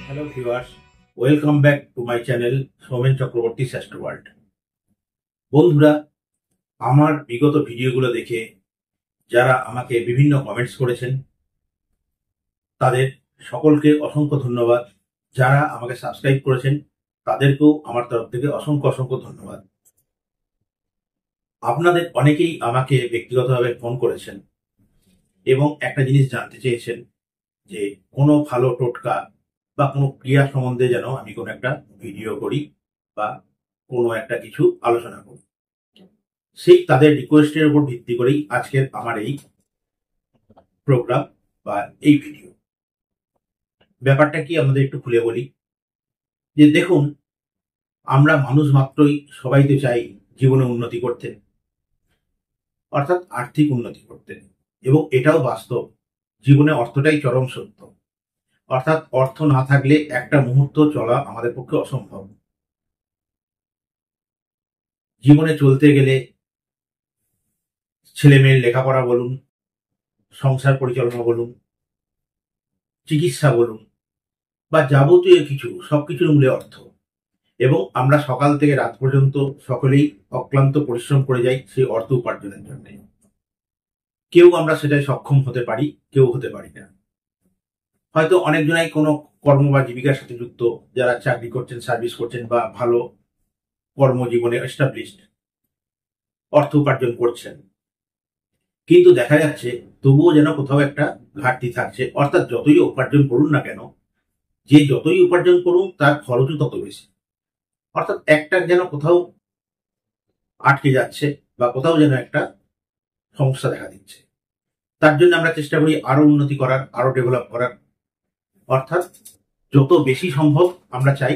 Hello viewers, welcome back to my channel Soumen Chakraborty শ্রেষ্ঠ world. বন্ধুরা, আমার বিগত ভিডিওগুলো দেখে যারা আমাকে বিভিন্ন কমেন্টস করেছেন তাদের সকলকে অসংখ্য ধন্যবাদ। যারা আমাকে সাবস্ক্রাইব করেছেন তাদেরকেও আমার তরফ থেকে অসংখ্য অসংখ্য ধন্যবাদ। আপনাদের অনেকেই আমাকে ব্যক্তিগতভাবে ফোন করেছেন এবং একটা জিনিস জানতে চেয়েছেন যে কোনো ভালো টোটকা বা কোনো ক্রিয়া সম্বন্ধে যেন আমি কোনো একটা ভিডিও করি বা কোনো একটা কিছু আলোচনা করি। সেই তাদের রিকোয়েস্টের উপর ভিত্তি করেই আজকের আমার এই প্রোগ্রাম বা এই ভিডিও। ব্যাপারটা কি আমাদের একটু খুলে বলি যে দেখুন, আমরা মানুষ মাত্রই সবাই তো চাই জীবনে উন্নতি করতে, অর্থাৎ আর্থিক উন্নতি করতে, এবং এটাও বাস্তব। জীবনে অর্থটাই চরম সত্য, অর্থাৎ অর্থ না থাকলে একটা মুহূর্ত চলা আমাদের পক্ষে অসম্ভব। জীবনে চলতে গেলে ছেলে মেয়ের লেখাপড়া বলুন, সংসার পরিচালনা বলুন, চিকিৎসা বলুন, বা যাবতীয় কিছু সবকিছুর মূলে অর্থ। এবং আমরা সকাল থেকে রাত পর্যন্ত সকলেই অক্লান্ত পরিশ্রম করে যাই সেই অর্থ উপার্জনের জন্য। কেউ আমরা সেটাই সক্ষম হতে পারি, কেউ হতে পারি না। হয়তো অনেকজনাই কোনো কর্ম বা জীবিকার সাথে যুক্ত, যারা চাকরি করছেন, সার্ভিস করছেন বা ভালো কর্মজীবনে এস্টাবলিশড, অর্থ উপার্জন করছেন, কিন্তু দেখা যাচ্ছে তবুও যেন কোথাও একটা ঘাটতি থাকছে। অর্থাৎ যতই উপার্জন করুন না কেন, যে যতই উপার্জন করুন তার খরচও তত বেশি। অর্থাৎ একটা যেন কোথাও আটকে যাচ্ছে বা কোথাও যেন একটা সমস্যা দেখা দিচ্ছে। তার জন্য আমরা চেষ্টা করি আরো উন্নতি করার, আরো ডেভেলপ করার। অর্থাৎ যত বেশি সম্ভব আমরা চাই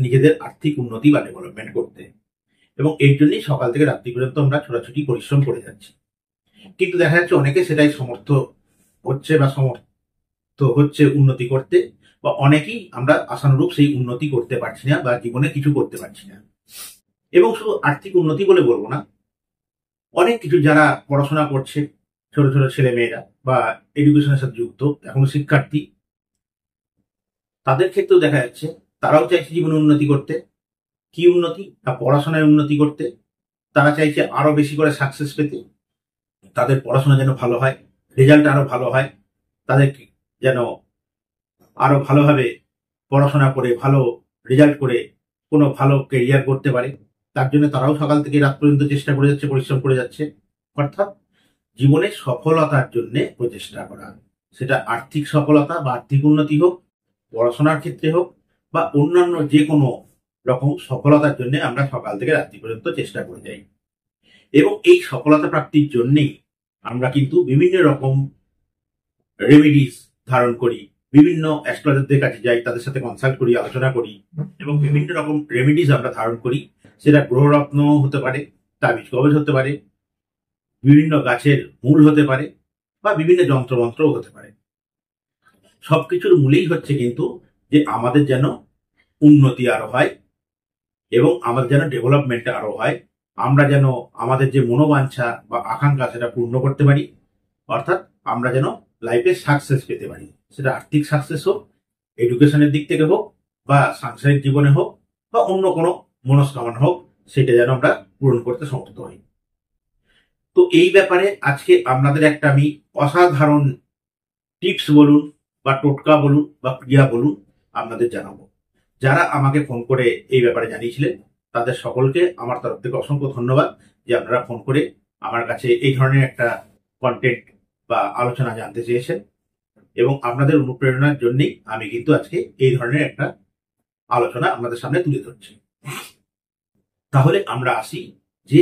নিজেদের আর্থিক উন্নতি বা ডেভেলপমেন্ট করতে, এবং এর জন্যই সকাল থেকে রাত্রি পর্যন্ত আমরা ছোটাছুটি পরিশ্রম করে যাচ্ছি। কিন্তু দেখা যাচ্ছে অনেকে সেটাই সমর্থ হচ্ছে বা সমর্থ হচ্ছে উন্নতি করতে, বা অনেকেই আমরা আশানুরূপ সেই উন্নতি করতে পারছি না বা জীবনে কিছু করতে পারছি না। এবং শুধু আর্থিক উন্নতি বলে বলবো না, অনেক কিছু যারা পড়াশোনা করছে, ছোট ছোট ছেলে মেয়েরা বা এডুকেশনের সাথে যুক্ত এখনো শিক্ষার্থী, তাদের ক্ষেত্রেও দেখা যাচ্ছে তারাও চাইছে জীবনে উন্নতি করতে। কি উন্নতি? না, পড়াশোনায় উন্নতি করতে। তারা চাইছে আরো বেশি করে সাকসেস পেতে, তাদের পড়াশোনা যেন ভালো হয়, রেজাল্ট আরো ভালো হয়, তাদের যেন আরো ভালোভাবে পড়াশোনা করে ভালো রেজাল্ট করে কোনো ভালো কেরিয়ার করতে পারে। তার জন্য তারাও সকাল থেকে রাত পর্যন্ত চেষ্টা করে যাচ্ছে, পরিশ্রম করে যাচ্ছে। অর্থাৎ জীবনের সফলতার জন্য প্রচেষ্টা করা, সেটা আর্থিক সফলতা বা আর্থিক উন্নতি হোক, পড়াশোনার ক্ষেত্রে হোক, বা অন্যান্য যে কোনো রকম সফলতার জন্য আমরা সকাল থেকে রাত্রি পর্যন্ত চেষ্টা করে যাই। এবং এই সফলতা প্রাপ্তির জন্যেই আমরা কিন্তু বিভিন্ন রকম রেমেডিস ধারণ করি, বিভিন্ন অ্যাস্ট্রোলজারদের কাছে যাই, তাদের সাথে কনসাল্ট করি, আলোচনা করি, এবং বিভিন্ন রকম রেমেডিস আমরা ধারণ করি। সেটা গ্রহরত্ন হতে পারে, তাবিজ কবজ হতে পারে, বিভিন্ন গাছের মূল হতে পারে, বা বিভিন্ন যন্ত্রমন্ত্রও হতে পারে। সবকিছুর মূলেই হচ্ছে কিন্তু যে আমাদের যেন উন্নতি আরো হয় এবং আমাদের যেন ডেভেলপমেন্ট আরো হয়। আমরা যেন আমাদের যে মনোবাঞ্ছা বা আকাঙ্ক্ষা সেটা পূর্ণ করতে পারি। অর্থাৎ আমরা যেন লাইফে সাকসেস পেতে পারি, সেটা আর্থিক সাকসেস হোক, এডুকেশনের দিক থেকে হোক, বা সাংসারিক জীবনে হোক, বা অন্য কোনো মনস্কামনা হোক, সেটা যেন আমরা পূরণ করতে সমর্থ হই। তো এই ব্যাপারে আজকে আপনাদের একটা আমি অসাধারণ টিপস বলুন বা টোটকা বলুন বা ক্রিয়া বলুন আপনাদের জানাবো। যারা আমাকে ফোন করে এই ব্যাপারে জানিয়েছিলেন তাদের সকলকে আমার তরফ থেকে অসংখ্য ধন্যবাদ যে আপনারা ফোন করে আমার কাছে এই ধরনের একটা কন্টেন্ট বা আলোচনা জানতে চেয়েছেন, এবং আপনাদের অনুপ্রেরণার জন্যই আমি কিন্তু আজকে এই ধরনের একটা আলোচনা আপনাদের সামনে তুলে ধরছি। তাহলে আমরা আসি যে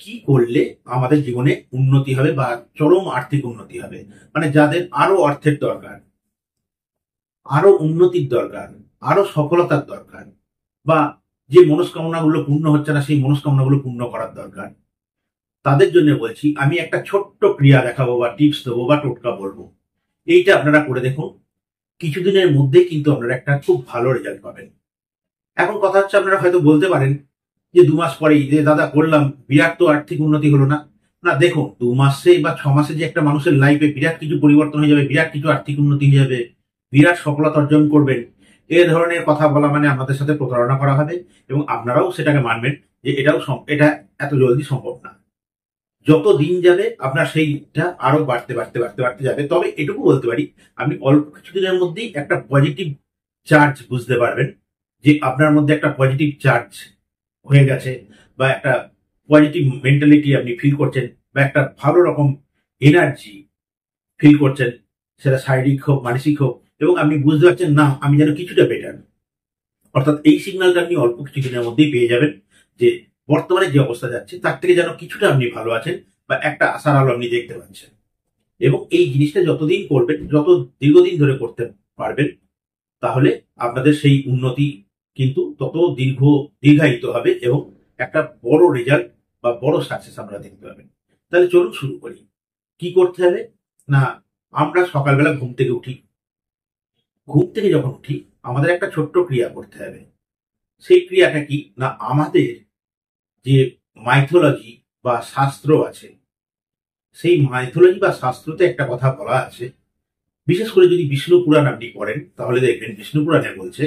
কি করলে আমাদের জীবনে উন্নতি হবে বা চরম আর্থিক উন্নতি হবে। মানে যাদের আরো অর্থের দরকার, আরো উন্নতির দরকার, আরো সফলতার দরকার, বা যে মনস্কামনাগুলো পূর্ণ হচ্ছে না সেই মনস্কামনাগুলো পূর্ণ করার দরকার, তাদের জন্য বলছি আমি একটা ছোট্ট ক্রিয়া দেখাবো বা টিপস দেবো বা টোটকা বলবো। এইটা আপনারা করে দেখুন, কিছুদিনের মধ্যেই কিন্তু আপনারা একটা খুব ভালো রেজাল্ট পাবেন। এখন কথা হচ্ছে, আপনারা হয়তো বলতে পারেন যে 2 মাস পরেই যে দাদা করলাম, বিরাট তো আর্থিক উন্নতি হলো না। না, দেখুন, 2 মাসে বা 6 মাসে যে একটা মানুষের লাইফে বিরাট কিছু পরিবর্তন হয়ে যাবে, বিরাট কিছু আর্থিক উন্নতি হয়ে যাবে, বিরাট সফলতা অর্জন করবেন, এ ধরনের কথা বলা মানে আমাদের সাথে প্রতারণা করা হবে, এবং আপনারাও সেটাকে মানবেন যে এটা এত জলদি সম্ভব না। যত দিন যাবে আপনার সেইটা আরো বাড়তে বাড়তে বাড়তে বাড়তে যাবে। তবে এটুকু বলতে পারি, আপনি অল্প কিছুদিনের মধ্যেই একটা পজিটিভ চার্জ বুঝতে পারবেন, যে আপনার মধ্যে একটা পজিটিভ চার্জ হয়ে গেছে, বা একটা পজিটিভ মেন্টালিটি আপনি ফিল করছেন, বা একটা ভালো রকম এনার্জি ফিল করছেন, সেটা শারীরিক হোক মানসিক হোক, এবং আপনি বুঝতে পারছেন না আমি যেন কিছুটা বেটার। অর্থাৎ এই সিগন্যালটা আপনি অল্প কিছুদিনের মধ্যেই পেয়ে যাবেন, যে বর্তমানে যে অবস্থা যাচ্ছে তার থেকে যেন কিছুটা আপনি ভালো আছেন, বা একটা আশার আলো আপনি দেখতে পাচ্ছেন। এবং এই জিনিসটা যতদিন করবেন, যত দীর্ঘদিন ধরে করতে পারবেন, তাহলে আপনাদের সেই উন্নতি কিন্তু তত দীর্ঘায়িত হবে, এবং একটা বড় রেজাল্ট বা বড় সাকসেস আমরা দেখতে পাবেন। তাহলে চলুন শুরু করি। কি করতে হবে না, আমরা সকালবেলা ঘুম থেকে উঠি। ঘুম থেকে যখন উঠি আমাদের একটা ছোট্ট ক্রিয়া করতে হবে। সেই ক্রিয়াটা কি না, আমাদের যে মাইথোলজি বা শাস্ত্র আছে, সেই মাইথোলজি বা শাস্ত্রতে একটা কথা বলা আছে। বিশেষ করে যদি বিষ্ণু পুরাণ আপনি পড়েন তাহলে দেখবেন বিষ্ণু পুরাণে বলছে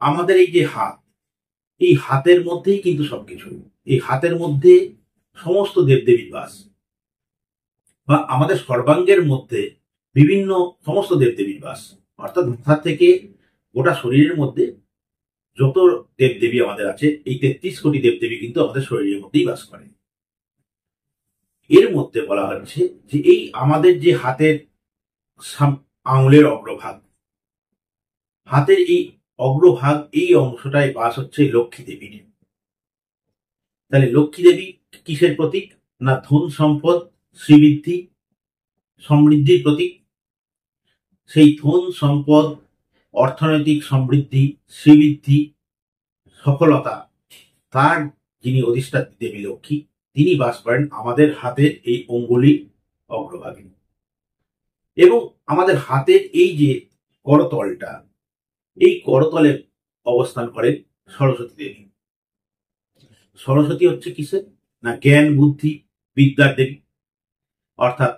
আমাদের এই যে হাত, এই হাতের মধ্যেই কিন্তু সবকিছু। এই হাতের মধ্যে সমস্ত দেবদেবীর বাস, বা আমাদের সর্বাঙ্গের মধ্যে বিভিন্ন সমস্ত দেবদেবীর বাস। অর্থাৎ মাথা থেকে গোটা শরীরের মধ্যে যত দেবদেবী আমাদের আছে, এই 33 কোটি দেবদেবী কিন্তু আমাদের শরীরের মধ্যেই বাস করে। এর মধ্যে বলা হচ্ছে যে এই আমাদের যে হাতের আঙুলের অগ্রভাগ, হাতের এই অগ্রভাগ, এই অংশটায় বাস হচ্ছে লক্ষ্মী দেবীর। তাহলে লক্ষ্মী দেবী কিসের প্রতীক না, ধন সম্পদ শ্রীবৃদ্ধি সমৃদ্ধির প্রতীক। সেই ধন সম্পদ, অর্থনৈতিক সমৃদ্ধি, শ্রীবৃদ্ধি, সফলতা, তার যিনি অধিষ্ঠাত্রী দেবী লক্ষ্মী, তিনি বাস করেন আমাদের হাতের এই অঙ্গুলি অগ্রভাগে। এবং আমাদের হাতের এই যে করতলটা, এই করতলে অবস্থান করেন সরস্বতী দেবী। সরস্বতী হচ্ছে কিসের না, জ্ঞান বুদ্ধি বিদ্যার দেবী। অর্থাৎ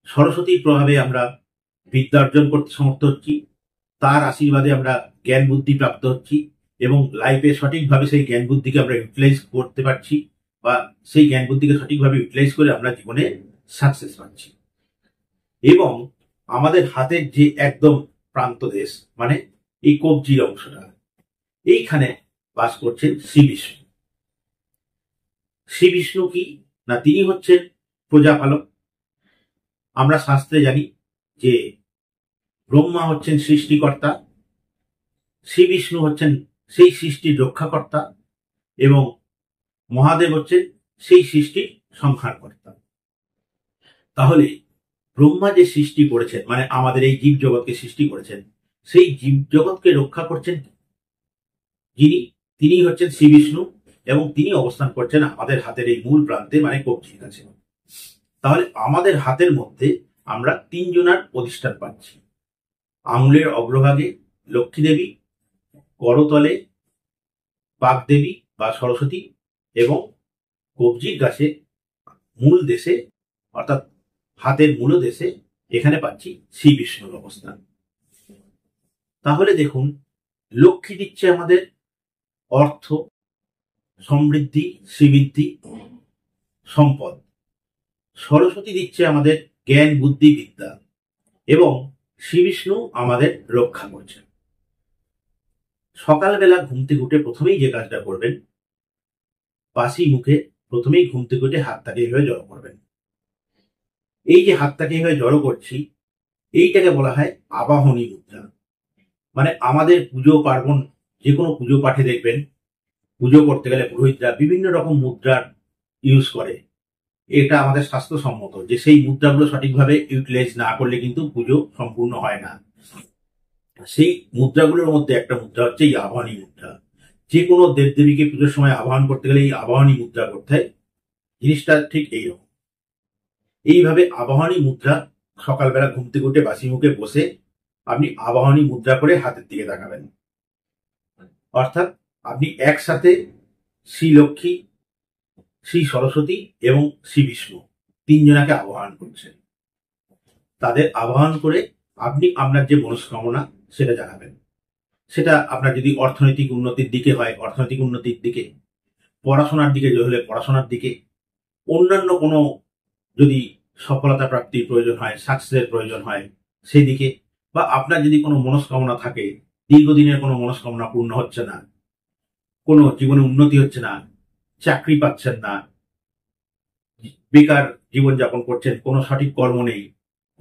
সরস্বতীর প্রভাবে আমরা বিদ্যা অর্জন করতে সমর্থ হচ্ছি, তার আশীর্বাদে আমরা জ্ঞান বুদ্ধি প্রাপ্ত হচ্ছি, এবং লাইফে সঠিকভাবে সেই জ্ঞান বুদ্ধিকে আমরা ইউটিলাইজ করতে পারছি, বা সেই জ্ঞান বুদ্ধিকে সঠিকভাবে ইউটিলাইজ করে আমরা জীবনে সাকসেস পাচ্ছি। এবং আমাদের হাতের যে একদম প্রান্ত দেশ, মানে এই কবজির অংশটা, এইখানে বাস করছেন শ্রী বিষ্ণু। শ্রী বিষ্ণু কি না, তিনি হচ্ছেন প্রজাপালক। আমরা শাস্ত্রে জানি যে ব্রহ্মা হচ্ছেন সৃষ্টিকর্তা, শ্রী বিষ্ণু হচ্ছেন সেই সৃষ্টির রক্ষাকর্তা, এবং মহাদেব হচ্ছেন সেই সৃষ্টির সংহারকর্তা। তাহলে ব্রহ্মা যে সৃষ্টি করেছেন, মানে আমাদের এই জীব জগৎকে সৃষ্টি করেছেন, সেই জীব জগৎকে রক্ষা করছেন যিনি, তিনি হচ্ছেন শ্রী বিষ্ণু, এবং তিনি অবস্থান করছেন আমাদের হাতের এই মূল প্রান্তে, মানে কবজির কাছে। তাহলে আমাদের হাতের মধ্যে আমরা তিনজনার অধিষ্ঠান পাচ্ছি। আঙুলের অগ্রভাগে লক্ষ্মী দেবী, করতলে বাগদেবী বা সরস্বতী, এবং কবজির কাছে মূল দেশে, অর্থাৎ হাতের মূল দেশে, এখানে পাচ্ছি শ্রী বিষ্ণুর অবস্থান। তাহলে দেখুন, লক্ষ্মী দিচ্ছে আমাদের অর্থ, সমৃদ্ধি, শ্রীবৃদ্ধি, সম্পদ। সরস্বতী দিচ্ছে আমাদের জ্ঞান বুদ্ধি বিদ্যা, এবং শ্রী বিষ্ণু আমাদের রক্ষা করছেন। সকালবেলা ঘুম থেকে উঠে প্রথমেই যে কাজটা করবেন, বাসি মুখে প্রথমেই ঘুম থেকে উঠে হাতটাকে এইভাবে জড়ো করবেন। এই যে হাতটাকে এইভাবে জড়ো করছি, এইটাকে বলা হয় আবাহনী মুদ্রা। মানে আমাদের পুজো পার্বণ, যে কোনো পুজো পাঠে দেখবেন, পুজো করতে গেলে পুরোহিতরা বিভিন্ন রকম মুদ্রার ইউজ করে। এটা আমাদের স্বাস্থ্যসম্মত, যে সেই মুদ্রাগুলো সঠিকভাবে ইউটিলাইজ না করলে কিন্তু পুজো সম্পূর্ণ হয় না। সেই মুদ্রাগুলোর মধ্যে একটা মুদ্রা হচ্ছে এই আবাহনী মুদ্রা। যে কোনো দেবদেবীকে পুজোর সময় আবাহন করতে গেলে এই আবাহনী মুদ্রা করতে হয়। জিনিসটা ঠিক এইরকম। এইভাবে আবাহনী মুদ্রা সকালবেলা ঘুম থেকে উঠে বাসি মুখে বসে আপনি আবাহনী মুদ্রা করে হাতের দিকে তাকাবেন। অর্থাৎ আপনি একসাথে শ্রী লক্ষ্মী, শ্রী সরস্বতী এবং শ্রী বিষ্ণু তিনজনাকে আবাহন করছেন। তাদের আবাহন করে আপনি আপনার যে মনস্কামনা সেটা জানাবেন। সেটা আপনার যদি অর্থনৈতিক উন্নতির দিকে হয় অর্থনৈতিক উন্নতির দিকে, পড়াশোনার দিকে হলে পড়াশোনার দিকে, অন্যান্য কোনো যদি সফলতা প্রাপ্তির প্রয়োজন হয়, সাকসেসের প্রয়োজন হয় সেদিকে, বা আপনার যদি কোনো মনস্কামনা থাকে, দীর্ঘদিনের কোনো মনস্কামনা পূর্ণ হচ্ছে না, কোনো জীবনে উন্নতি হচ্ছে না, চাকরি পাচ্ছেন না, বেকার জীবনযাপন করছেন, কোনো সঠিক কর্ম নেই,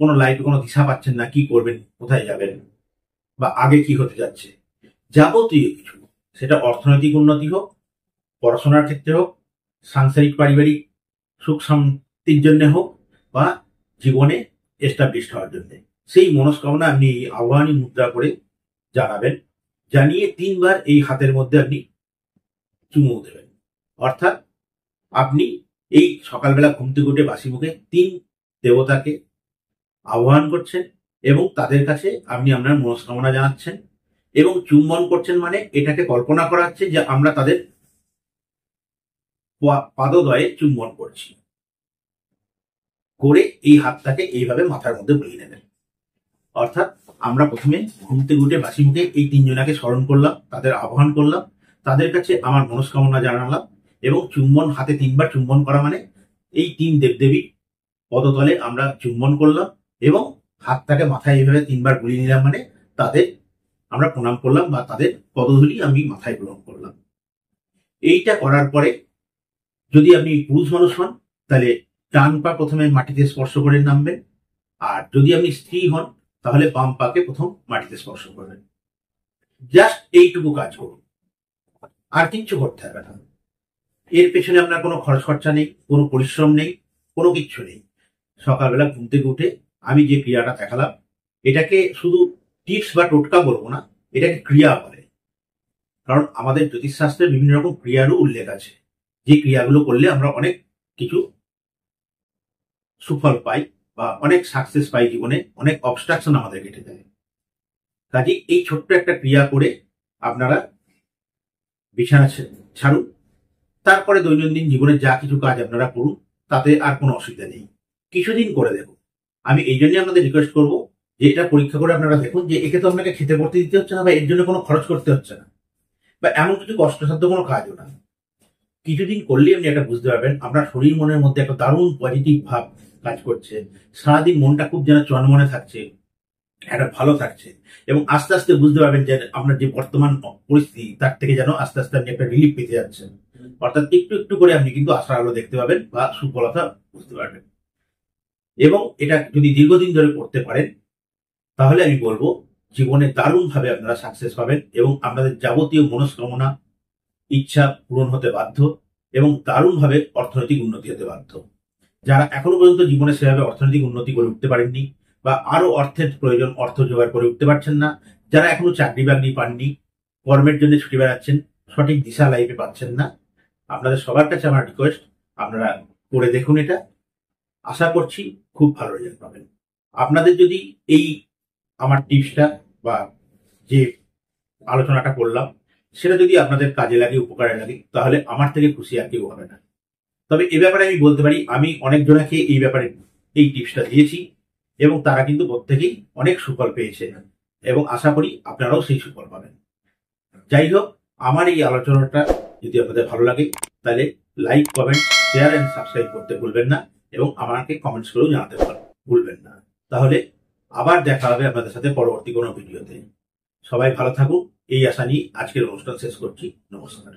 কোনো লাইফে কোনো দিশা পাচ্ছেন না, কি করবেন, কোথায় যাবেন, বা আগে কি হতে যাচ্ছে, যাবতীয় কিছু, সেটা অর্থনৈতিক উন্নতি হোক, পড়াশোনার ক্ষেত্রে হোক, সাংসারিক পারিবারিক সুখ শান্তির জন্য হোক, বা জীবনে এস্টাবলিশড হওয়ার জন্য, সেই মনস্কামনা আপনি আহ্বানী মুদ্রা করে জানাবেন। জানিয়ে 3 বার এই হাতের মধ্যে আপনি চুমু দেবেন। অর্থাৎ আপনি এই সকালবেলা ঘুম থেকে উঠে বাসি মুখে 3 দেবতাকে আহ্বান করছেন এবং তাদের কাছে আপনি আপনার মনস্কামনা জানাচ্ছেন এবং চুম্বন করছেন, মানে এটাকে কল্পনা করা হচ্ছে যে আমরা তাদের পাদদয়ে চুম্বন করছি। করে এই হাতটাকে এইভাবে মাথার মধ্যে বুলিয়ে নেবেন। অর্থাৎ আমরা প্রথমে ঘুম থেকে উঠে বাসি মুখে এই 3 জনাকে স্মরণ করলাম, তাদের আহ্বান করলাম, তাদের কাছে আমার মনস্কামনা জানালাম এবং চুম্বন, হাতে 3 বার চুম্বন করা মানে এই 3 দেবদেবী পদতলে আমরা চুম্বন করলাম এবং হাতটাকে মাথায় এইভাবে 3 বার বুলিয়ে নিলাম, মানে তাদের আমরা প্রণাম করলাম বা তাদের পদধূলি আমি মাথায় গ্রহণ করলাম। এইটা করার পরে যদি আপনি পুরুষ মানুষ হন তাহলে ডান পা প্রথমে মাটিতে স্পর্শ করে নামবেন, আর যদি আপনি স্ত্রী হন তাহলে বাম পাকে প্রথম মাটিতে স্পর্শ করবেন। জাস্ট এইটুকু কাজ করুন, আর কিচ্ছু করতে হবে না। এর পেছনে আপনার কোনো খরচ খরচা নেই, কোনো পরিশ্রম নেই, কোনো কিচ্ছু নেই। সকালবেলা ঘুম থেকে উঠে আমি যে ক্রিয়াটা দেখালাম, এটাকে শুধু টিপস বা টোটকা বলবো না, এটাকে ক্রিয়া বলে। কারণ আমাদের জ্যোতিষশাস্ত্রে বিভিন্ন রকম ক্রিয়ারও উল্লেখ আছে, যে ক্রিয়াগুলো করলে আমরা অনেক কিছু সুফল পাই বা অনেক সাকসেস পাই, জীবনে অনেক অবস্ট্রাকশন আমাদের কেটে যায়। কাজে এই ছোট্ট একটা ক্রিয়া করে আপনারা বিছানা ছাড়ুন, তারপরে দৈনন্দিন জীবনে যা কিছু কাজ আপনারা করুন, তাতে আর কোনো অসুবিধা নেই। কিছুদিন করে দেখুন। আমি এই জন্যই আপনাদের রিকোয়েস্ট করবো যে এটা পরীক্ষা করে আপনারা দেখুন যে একে তো আপনাকে খেতে পড়তে দিতে হচ্ছে না বা এর জন্য কোনো খরচ করতে হচ্ছে না, বা এমন কিছু কষ্টসাধ্য কোনো কাজও না। কিছুদিন করলেই আপনি এটা বুঝতে পারবেন আপনার শরীর মনের মধ্যে একটা দারুণ পজিটিভ ভাব কাজ করছে, সারাদিন মনটা খুব যেন চনমনে থাকছে, একটা ভালো থাকছে, এবং আস্তে আস্তে বুঝতে পারবেন যে আপনার যে বর্তমান পরিস্থিতি তার থেকে যেন আস্তে আস্তে আপনি একটা রিলিফ পেতে যাচ্ছেন। অর্থাৎ একটু একটু করে আপনি কিন্তু আশার আলো দেখতে পাবেন বা সুফলতা বুঝতে পারবেন। এবং এটা যদি দীর্ঘদিন ধরে করতে পারেন তাহলে আমি বলবো জীবনে দারুণভাবে আপনারা সাকসেস পাবেন এবং আপনাদের যাবতীয় মনস্কামনা ইচ্ছা পূরণ হতে বাধ্য এবং দারুণভাবে অর্থনৈতিক উন্নতি হতে বাধ্য। যারা এখনো পর্যন্ত জীবনে সেভাবে অর্থনৈতিক উন্নতি করে উঠতে পারেননি বা আরো অর্থের প্রয়োজন, অর্থ জোগাড় করে উঠতে পারছেন না, যারা এখনো চাকরি বাকরি পাননি, কর্মের জন্য ছুটে বেড়াচ্ছেন, সঠিক দিশা লাইফে পাচ্ছেন না, আপনাদের সবার কাছে আমার রিকোয়েস্ট আপনারা করে দেখুন এটা। আশা করছি খুব ভালো রেজাল্ট পাবেন। আপনাদের যদি এই আমার টিপসটা বা যে আলোচনাটা করলাম সেটা যদি আপনাদের কাজে লাগে, উপকারে লাগে, তাহলে আমার থেকে খুশি আর কেউ হবে না। তবে এ ব্যাপারে আমি বলতে পারি আমি অনেক জনাকে এই ব্যাপারে এই টিপসটা দিয়েছি এবং তারা কিন্তু প্রত্যেকেই অনেক সুফল পেয়েছে এবং আশা করি আপনারাও সেই সুফল পাবেন। যাই হোক, আমার এই আলোচনাটা যদি আপনাদের ভালো লাগে তাহলে like, comment, share and subscribe করতে ভুলবেন না এবং আমাকে কমেন্টস করেও জানাতে ভুলবেন না। তাহলে আবার দেখা হবে আপনাদের সাথে পরবর্তী কোনো ভিডিওতে। সবাই ভালো থাকুন এই আশা নিয়ে আজকের অনুষ্ঠান শেষ করছি। নমস্কার।